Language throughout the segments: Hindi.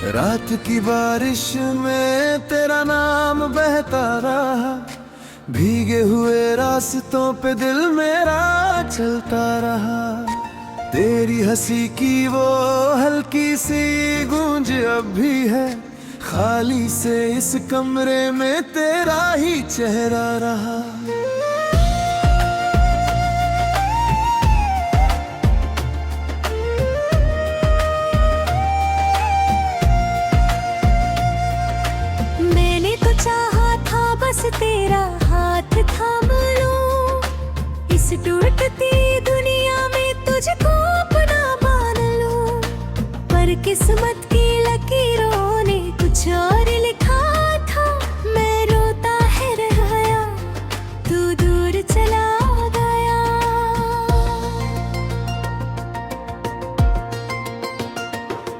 रात की बारिश में तेरा नाम बहता रहा, भीगे हुए रास्तों पे दिल मेरा चलता रहा। तेरी हंसी की वो हल्की सी गूंज अब भी है, खाली से इस कमरे में तेरा ही चेहरा रहा। तेरा हाथ थाम लूं, इस टूटती दुनिया में तुझको अपना मान लूं। पर किस्मत की लकीरों ने कुछ और लिखा था, मैं रोता है रह गया, तू दूर चला गया।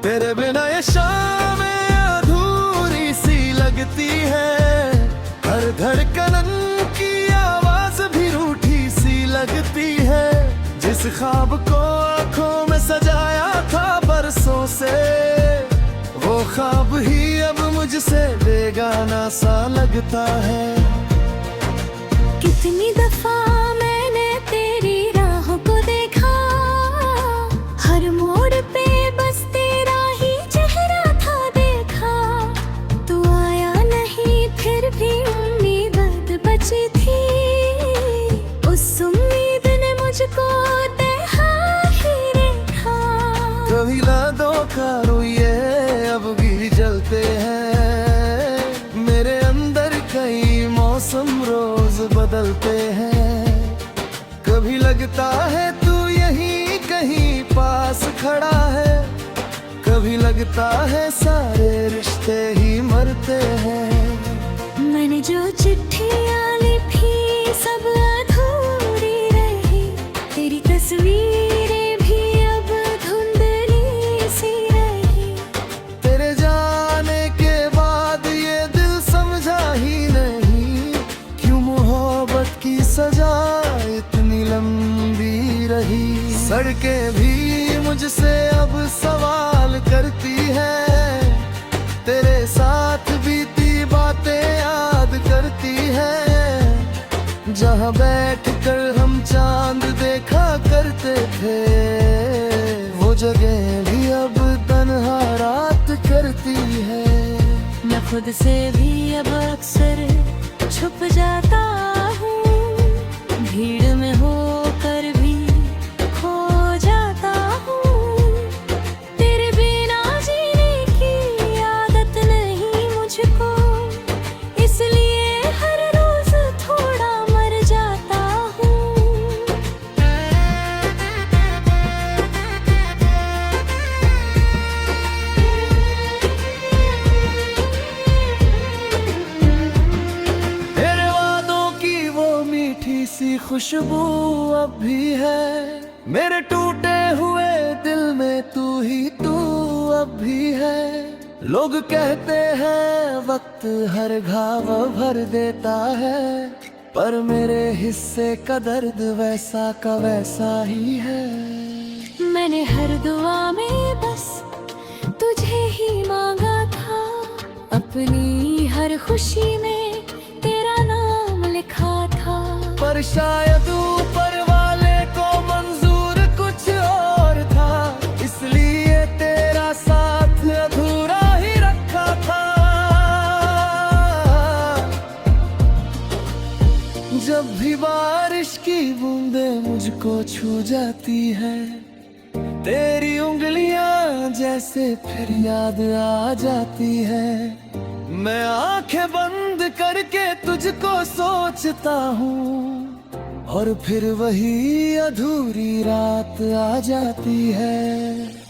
तेरे बिना ये शाम अधूरी सी लगती है, हर धड़कन की आवाज भी रूठी सी लगती है। जिस ख्वाब को आंखों में सजाया था बरसों से, वो ख्वाब ही अब मुझसे बेगाना सा लगता है। कितनी दफा मैंने तेरी राहों को देखा, हर मोड़ पे बस तेरा ही चेहरा था देखा। तू आया नहीं फिर भी बची थी, उस उम्मीद ने मुझको देखा ही देखा। कभी यादों का रोइए अब भी जलते हैं, मेरे अंदर कई मौसम रोज बदलते हैं। कभी लगता है तू यहीं कहीं पास खड़ा है, कभी लगता है सारे रिश्ते ही मरते हैं। मैंने जो चिट्ठियां लिखी सब अधूरी रही, तेरी तस्वीरें भी अब धुंधली सी रही। तेरे जाने के बाद ये दिल समझा ही नहीं, क्यों मोहब्बत की सजा इतनी लंबी रही। सड़कें भी मुझसे अब सवाल करती है, तेरे साथ बीती बातें याद करती है। जहाँ बैठ कर हम चांद देखा करते थे, वो जगह भी अब तन्हा रात करती है। मैं खुद से भी अब अक्सर छुप जाता हूँ, भीड़ में होकर भी खो जाता हूँ। तेरे बिना जीने की आदत नहीं मुझको, इसलिए हर रोज थोड़ा मर जाता हूँ। तेरे वादों की वो मीठी सी खुशबू अब भी है, मेरे टूटे हुए दिल में तू ही तू अब भी है। लोग कहते हैं वक्त हर घाव भर देता है, पर मेरे हिस्से का दर्द वैसा का वैसा ही है। मैंने हर दुआ में बस तुझे ही मांगा था, अपनी हर खुशी में तेरा नाम लिखा था। पर शायद ऊपर वाले को मंजूर कुछ और था, इसलिए तेरा साथ अधूरा ही रखा था। जब भी बारिश की बूंदें मुझको छू जाती है, तेरी उंगलियां जैसे फिर याद आ जाती है। मैं आंखें बंद करके तुझको सोचता हूँ, और फिर वही अधूरी रात आ जाती है।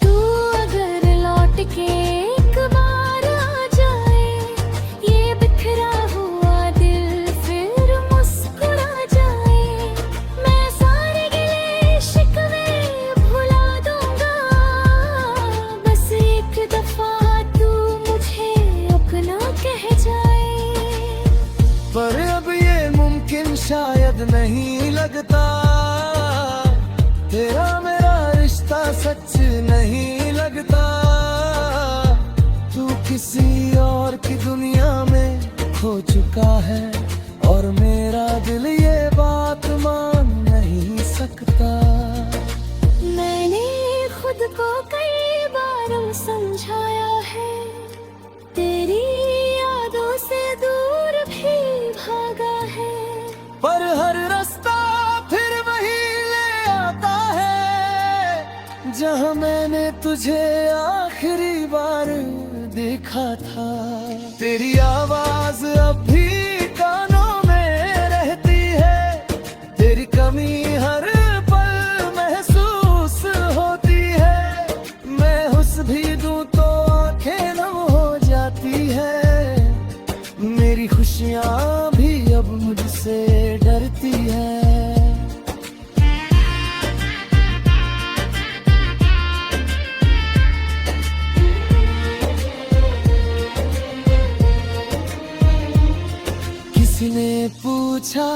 तू अगर लौट के एक बार आ जाए, ये बिखरा हुआ दिल फिर मुस्कुरा जाए। मैं सारे गिले शिकवे भुला दूंगा, बस एक दफा तू मुझे अपना कह जाए। पर अब ये मुमकिन शायद नहीं लगता, तेरा मेरा रिश्ता सच नहीं लगता। तू किसी और की दुनिया में खो चुका है, और मेरा दिल ये बात मान नहीं सकता। मैंने खुद को कई बार समझाया है, तेरी यादों से दूर भी भागा है, पर हर रास्ता फिर वही ले आता है जहां मैंने तुझे आखिरी बार देखा था। तेरी आवाज अब भी कानों में रहती है, तेरी कमी हर पल महसूस होती है। मैं हुस्न भी दूं तो आंखें नम हो जाती है, मेरी खुशियां भी अब मुझसे डरती है। किसी ने पूछा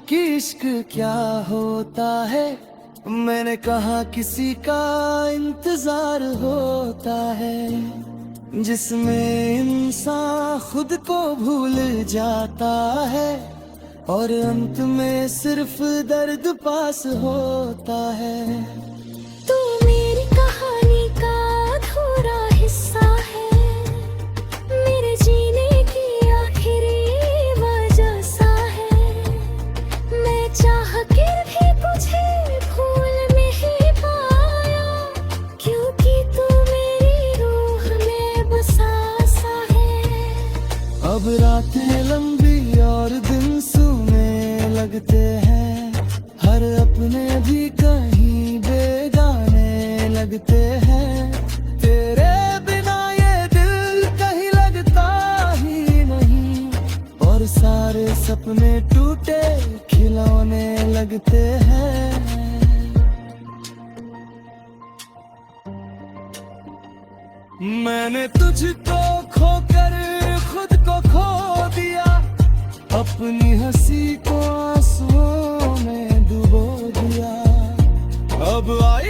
कि इश्क क्या होता है, मैंने कहा किसी का इंतजार होता है, जिसमें इंसान खुद को भूल जाता है, और अंत में सिर्फ दर्द पास होता है। तू मेरी कहानी का अधूरा हिस्सा है, मेरे जीने की आखिरी वजह सा है। मैं चाह के भी तुझे भूल नहीं पाया, क्योंकि तू मेरी रूह में बसा सा है। अब रातें लंबी और दिन सूने लगते हैं, हर अपने भी कहीं बेगाने लगते हैं। तेरे बिना ये दिल कहीं लगता ही नहीं, और सारे सपने टूटे खिलौने लगते हैं। मैंने तुझको खोकर खुद को खो दिया, अपनी हंसी को आंसुओं में डुबो दिया। अब आई